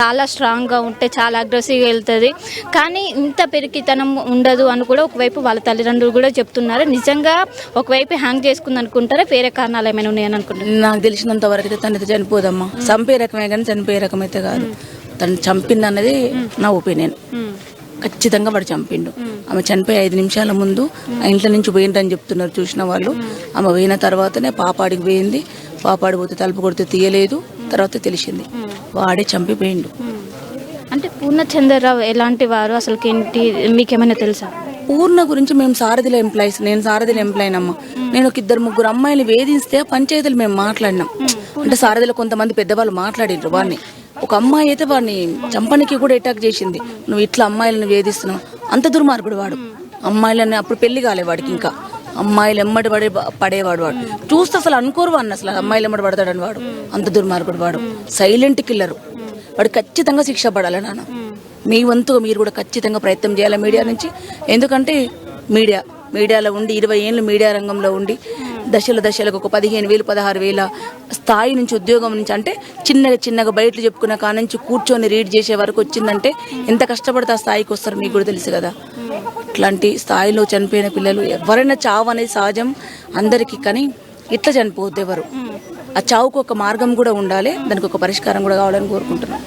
చాలా స్ట్రాంగ్గా ఉంటే చాలా అగ్రెసివ్గా వెళ్తుంది. కానీ ఇంత పెరికితనం ఉండదు అని కూడా ఒకవైపు వాళ్ళ తల్లిదండ్రులు కూడా చెప్తున్నారు. నిజంగా ఒకవైపు హ్యాంగ్ చేసుకుంది అనుకుంటారా, వేరే కారణాలు ఏమైనా ఉన్నాయని అనుకుంటారు? నాకు తెలిసినంత వరకు అయితే తనైతే చనిపోదమ్మా. చంపే రకమే కానీ చనిపోయే రకం అయితే కాదు. తను చంపింది అన్నది నా ఒపీనియన్. ఖచ్చితంగా వాడు చంపిండు. ఆమె చనిపోయి 5 నిమిషాల ముందు ఆ ఇంట్లో నుంచి పోయిందని చెప్తున్నారు చూసిన వాళ్ళు. ఆమె పోయిన తర్వాతనే పాపాడికి పోయింది. పాపాడి పోతే తలుపు కొడితే తీయలేదు. తర్వాత తెలిసింది వాడే చంపిపోయిండు. అంటే పూర్ణచంద్రరావు ఎలాంటి వారు, అసలుకి ఏంటి మీకేమైనా తెలుసా? పూర్ణ గురించి మేము సారథిలో ఎంప్లాయీస్, నేను సారథిలో ఎంప్లాయీ అమ్మ. నేను ఒక 2-3 అమ్మాయిలు వేధిస్తే పంచాయతీలు మేము మాట్లాడినాం. అంటే సారథిలో కొంతమంది పెద్దవాళ్ళు మాట్లాడిండ్రు వాడిని. ఒక అమ్మాయి అయితే వాడిని చంపనికి కూడా అటాక్ చేసింది. నువ్వు ఇట్లా అమ్మాయిలను వేధిస్తున్నావు. అంత దుర్మార్గుడు వాడు. అమ్మాయిలని అప్పుడు పెళ్లి కాలే వాడికి, ఇంకా అమ్మాయిలు ఎమ్మడి పడేవాడు వాడు. చూస్తే అసలు అనుకోరు వాడిని, అసలు అమ్మాయిలు ఎమ్మడి పడతాడని వాడు. అంత దుర్మార్గుడు వాడు. సైలెంట్ కిల్లరు వాడు. ఖచ్చితంగా శిక్ష పడాలి నాన్న. మీ వంతుగా మీరు కూడా ఖచ్చితంగా ప్రయత్నం చేయాలి మీడియా నుంచి. ఎందుకంటే మీడియాలో ఉండి 20 ఏళ్ళు మీడియా రంగంలో ఉండి దశలకు ఒక 15,000 16,000 స్థాయి నుంచి, ఉద్యోగం నుంచి, అంటే చిన్నగా బయటలు చెప్పుకున్న కాడ నుంచి కూర్చొని రీడ్ చేసే వరకు వచ్చిందంటే ఎంత కష్టపడితే ఆ స్థాయికి వస్తారు మీకు కూడా తెలుసు కదా. ఇట్లాంటి స్థాయిలో చనిపోయిన పిల్లలు ఎవరైనా చావు అనేది సహజం అందరికీ, కానీ ఇట్లా చనిపోద్ది ఎవరు. ఆ చావుకు ఒక మార్గం కూడా ఉండాలి, దానికి ఒక పరిష్కారం కూడా కావాలని కోరుకుంటున్నాను.